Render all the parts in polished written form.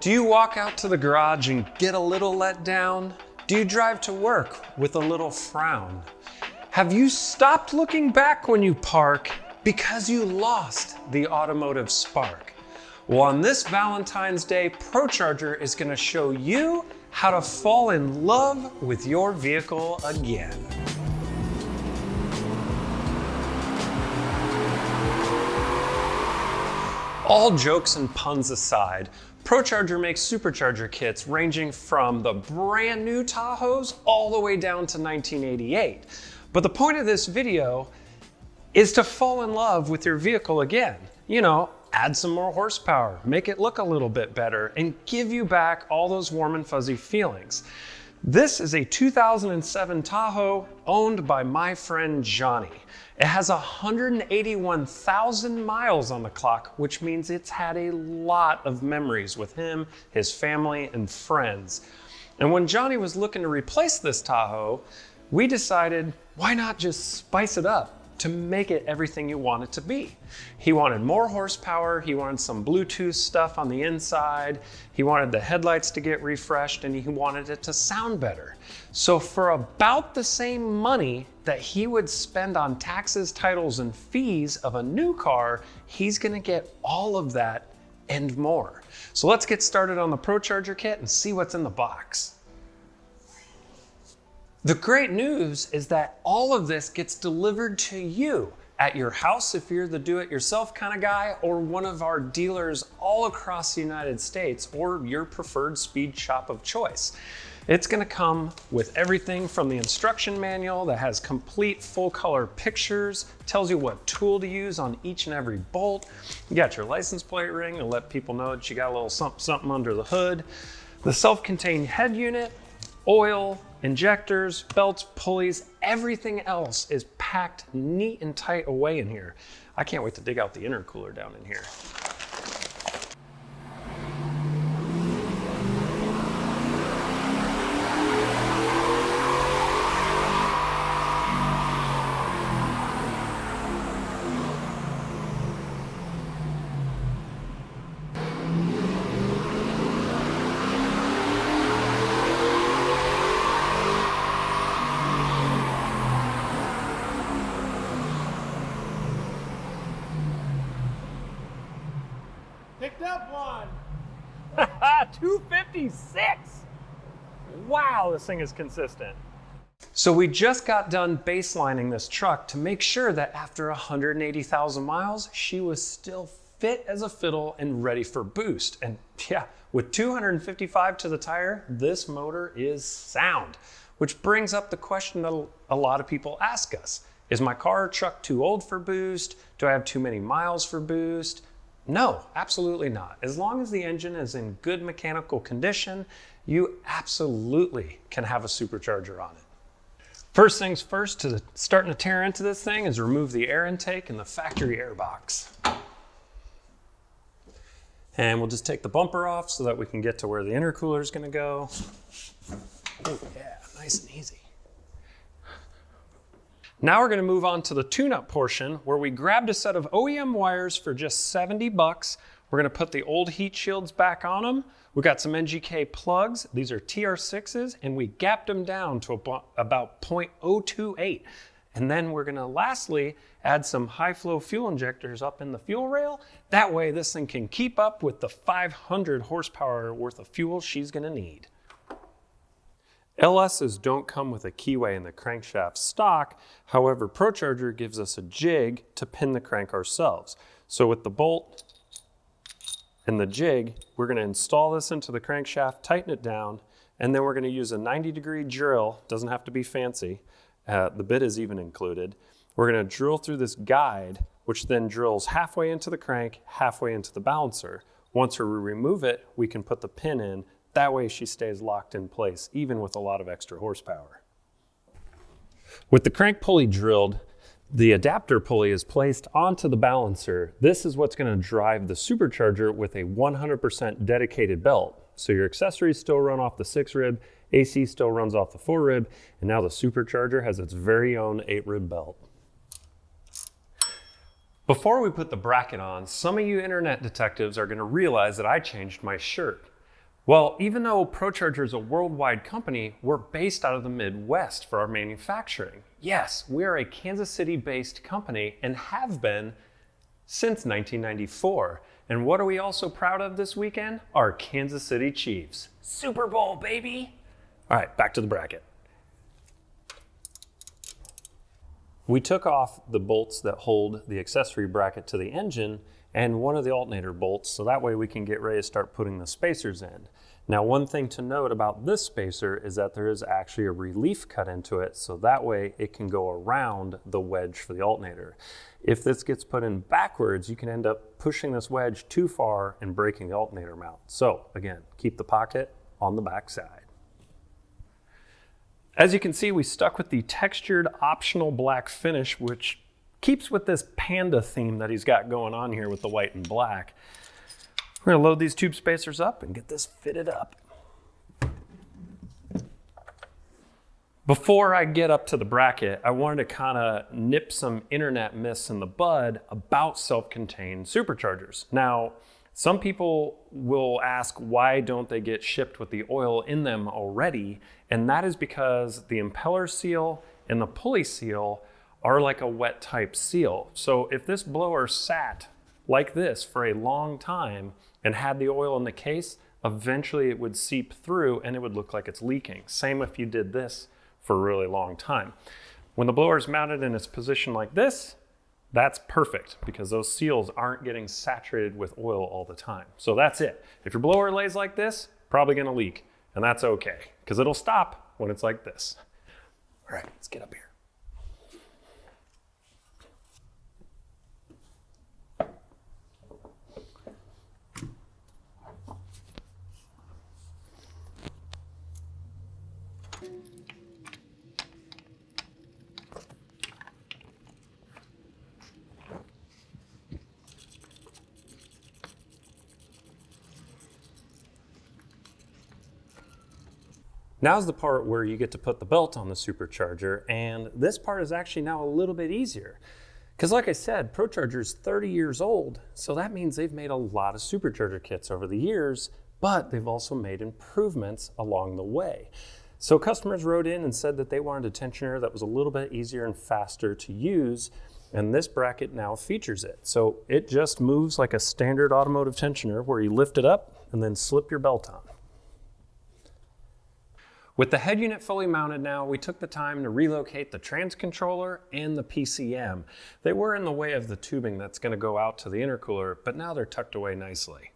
Do you walk out to the garage and get a little let down? Do you drive to work with a little frown? Have you stopped looking back when you park because you lost the automotive spark? Well, on this Valentine's Day, ProCharger is going to show you how to fall in love with your vehicle again. All jokes and puns aside, ProCharger makes supercharger kits ranging from the brand new Tahoes all the way down to 1988. But the point of this video is to fall in love with your vehicle again. You know, add some more horsepower, make it look a little bit better, and give you back all those warm and fuzzy feelings. This is a 2007 Tahoe owned by my friend Johnny. It has 181,000 miles on the clock, which means it's had a lot of memories with him, his family, and friends. And when Johnny was looking to replace this Tahoe, we decided, why not just spice it up to make it everything you want it to be? He wanted more horsepower, he wanted some Bluetooth stuff on the inside, he wanted the headlights to get refreshed, and he wanted it to sound better. So for about the same money that he would spend on taxes, titles, and fees of a new car, he's gonna get all of that and more. So let's get started on the ProCharger kit and see what's in the box. The great news is that all of this gets delivered to you at your house if you're the do-it-yourself kind of guy, or one of our dealers all across the United States, or your preferred speed shop of choice. It's gonna come with everything from the instruction manual that has complete full color pictures, tells you what tool to use on each and every bolt. You got your license plate ring to let people know that you got a little something under the hood. The self-contained head unit, oil, injectors, belts, pulleys, everything else is packed neat and tight away in here. I can't wait to dig out the intercooler down in here. Picked up one. 256. Wow, this thing is consistent. So we just got done baselining this truck to make sure that after 180,000 miles, she was still fit as a fiddle and ready for boost. And yeah, with 255 to the tire, this motor is sound. Which brings up the question that a lot of people ask us. Is my car or truck too old for boost? Do I have too many miles for boost? No, absolutely not. As long as the engine is in good mechanical condition, you absolutely can have a supercharger on it. First things first, starting to tear into this thing is remove the air intake and the factory air box. And we'll just take the bumper off so that we can get to where the intercooler is going to go. Oh yeah, nice and easy. Now we're going to move on to the tune-up portion where we grabbed a set of OEM wires for just 70 bucks. We're going to put the old heat shields back on them. We got some NGK plugs. These are TR6s, and we gapped them down to about 0.028. And then we're going to lastly add some high-flow fuel injectors up in the fuel rail. That way this thing can keep up with the 500 horsepower worth of fuel she's going to need. LSs don't come with a keyway in the crankshaft stock. However, ProCharger gives us a jig to pin the crank ourselves. So with the bolt and the jig, we're going to install this into the crankshaft, tighten it down, and then we're going to use a 90-degree drill. Doesn't have to be fancy. The bit is even included. We're going to drill through this guide, which then drills halfway into the crank, halfway into the balancer. Once we remove it, we can put the pin in. That way she stays locked in place, even with a lot of extra horsepower. With the crank pulley drilled, the adapter pulley is placed onto the balancer. This is what's going to drive the supercharger with a 100% dedicated belt. So your accessories still run off the 6-rib, AC still runs off the 4-rib, and now the supercharger has its very own 8-rib belt. Before we put the bracket on, some of you internet detectives are going to realize that I changed my shirt. Well, even though ProCharger is a worldwide company, we're based out of the Midwest for our manufacturing. Yes, we're a Kansas City-based company and have been since 1994. And what are we also proud of this weekend? Our Kansas City Chiefs. Super Bowl, baby! All right, back to the bracket. We took off the bolts that hold the accessory bracket to the engine and one of the alternator bolts, so that way we can get ready to start putting the spacers in. Now, one thing to note about this spacer is that there is actually a relief cut into it, so that way it can go around the wedge for the alternator. If this gets put in backwards, you can end up pushing this wedge too far and breaking the alternator mount. So again, keep the pocket on the back side. As you can see, we stuck with the textured optional black finish, which keeps with this panda theme that he's got going on here with the white and black. We're gonna load these tube spacers up and get this fitted up. Before I get up to the bracket, I wanted to kind of nip some internet myths in the bud about self-contained superchargers. Now, some people will ask why don't they get shipped with the oil in them already? And that is because the impeller seal and the pulley seal are like a wet type seal. So if this blower sat like this for a long time and had the oil in the case, eventually it would seep through and it would look like it's leaking. Same if you did this for a really long time. When the blower is mounted in its position like this, that's perfect because those seals aren't getting saturated with oil all the time. So that's it. If your blower lays like this, probably gonna leak, and that's okay because it'll stop when it's like this. All right, let's get up here. Now's the part where you get to put the belt on the supercharger, and this part is actually now a little bit easier. Because like I said, ProCharger is 30 years old, so that means they've made a lot of supercharger kits over the years, but they've also made improvements along the way. So customers wrote in and said that they wanted a tensioner that was a little bit easier and faster to use, and this bracket now features it. So it just moves like a standard automotive tensioner where you lift it up and then slip your belt on. With the head unit fully mounted now, we took the time to relocate the trans controller and the PCM. They were in the way of the tubing that's going to go out to the intercooler, but now they're tucked away nicely.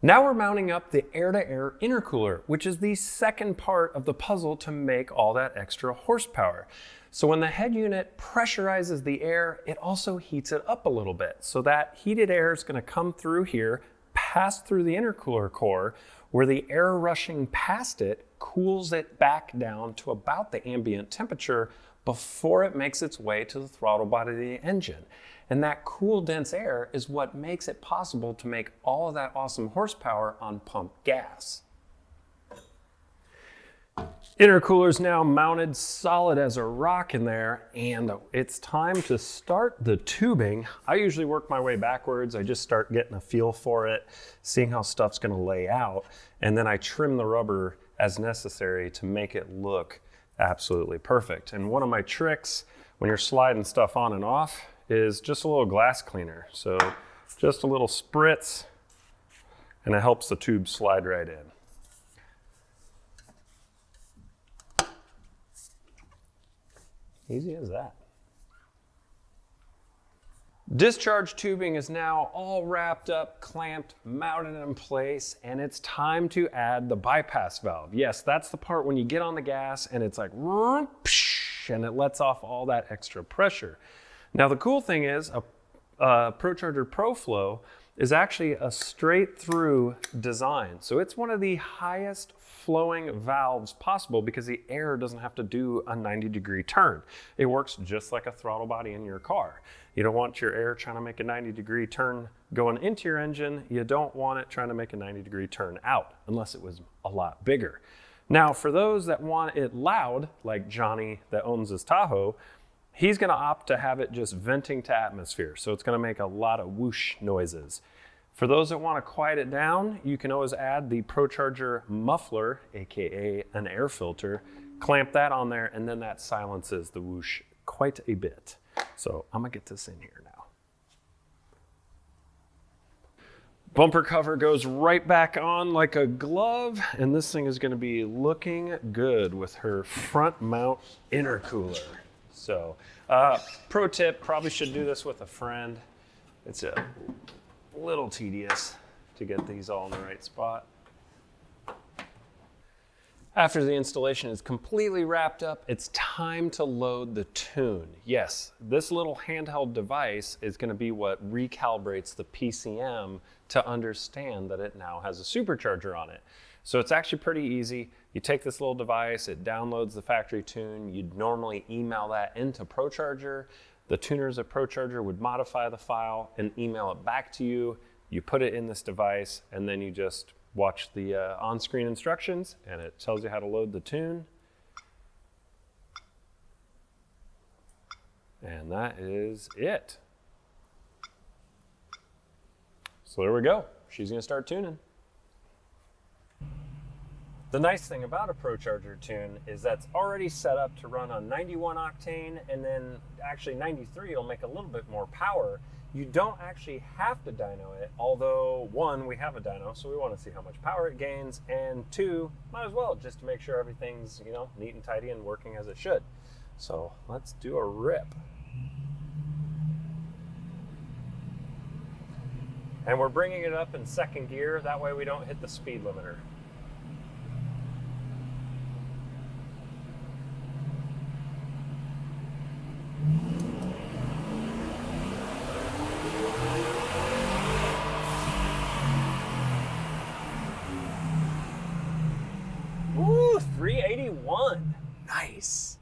Now we're mounting up the air-to-air intercooler, which is the second part of the puzzle to make all that extra horsepower. So when the head unit pressurizes the air, it also heats it up a little bit. So that heated air is going to come through here, pass through the intercooler core, where the air rushing past it cools it back down to about the ambient temperature before it makes its way to the throttle body of the engine. And that cool, dense air is what makes it possible to make all of that awesome horsepower on pumped gas. Intercooler's now mounted solid as a rock in there, and it's time to start the tubing. I usually work my way backwards. I just start getting a feel for it, seeing how stuff's gonna lay out, and then I trim the rubber as necessary to make it look absolutely perfect. And one of my tricks when you're sliding stuff on and off is just a little glass cleaner. So just a little spritz, and it helps the tube slide right in. Easy as that. Discharge tubing is now all wrapped up, clamped, mounted in place, and it's time to add the bypass valve. Yes, that's the part when you get on the gas and it's like, and it lets off all that extra pressure. Now the cool thing is a ProCharger ProFlow is actually a straight through design. So it's one of the highest flowing valves possible because the air doesn't have to do a 90-degree turn. It works just like a throttle body in your car. You don't want your air trying to make a 90-degree turn going into your engine. You don't want it trying to make a 90-degree turn out unless it was a lot bigger. Now, for those that want it loud, like Johnny that owns his Tahoe, he's gonna opt to have it just venting to atmosphere. So it's gonna make a lot of whoosh noises. For those that want to quiet it down, you can always add the ProCharger muffler, AKA an air filter, clamp that on there, and then that silences the whoosh quite a bit. So I'm gonna get this in here now. Bumper cover goes right back on like a glove, and this thing is gonna be looking good with her front mount intercooler. So, pro tip, probably should do this with a friend. It's a little tedious to get these all in the right spot. After the installation is completely wrapped up, it's time to load the tune. Yes, this little handheld device is going to be what recalibrates the PCM to understand that it now has a supercharger on it. So it's actually pretty easy. You take this little device, it downloads the factory tune. You'd normally email that into ProCharger. The tuners at ProCharger would modify the file and email it back to you. You put it in this device, and then you just watch the on-screen instructions, and it tells you how to load the tune. And that is it. So there we go. She's gonna start tuning. The nice thing about a ProCharger tune is that's already set up to run on 91 octane, and then actually 93 will make a little bit more power. You don't actually have to dyno it, although one, we have a dyno, so we want to see how much power it gains, and two, might as well just to make sure everything's, you know, neat and tidy and working as it should. So let's do a rip. And we're bringing it up in second gear, that way we don't hit the speed limiter. Ooh, 381. Nice.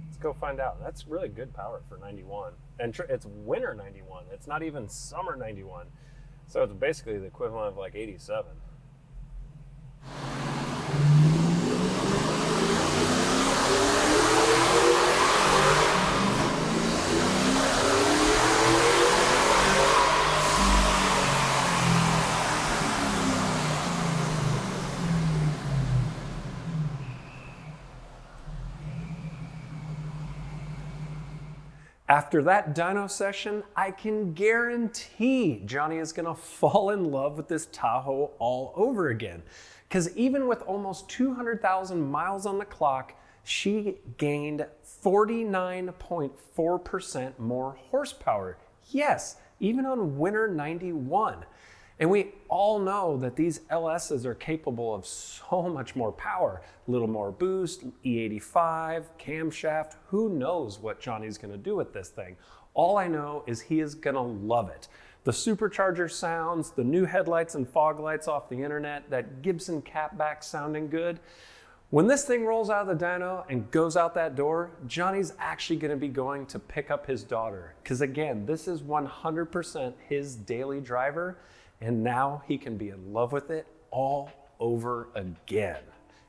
Let's go find out. That's really good power for 91. And it's winter 91. It's not even summer 91. So it's basically the equivalent of like 87. After that dyno session, I can guarantee Johnny is gonna fall in love with this Tahoe all over again. Because even with almost 200,000 miles on the clock, she gained 49.4% more horsepower. Yes, even on winter 91. And we all know that these LSs are capable of so much more power. A little more boost, E85, camshaft, who knows what Johnny's gonna do with this thing. All I know is he is gonna love it. The supercharger sounds, the new headlights and fog lights off the internet, that Gibson catback sounding good. When this thing rolls out of the dyno and goes out that door, Johnny's actually gonna be going to pick up his daughter. Because again, this is 100% his daily driver, and now he can be in love with it all over again.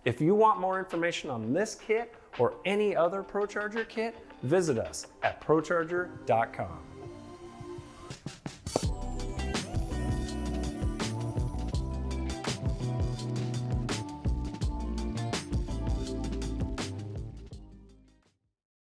If you want more information on this kit or any other ProCharger kit, visit us at ProCharger.com.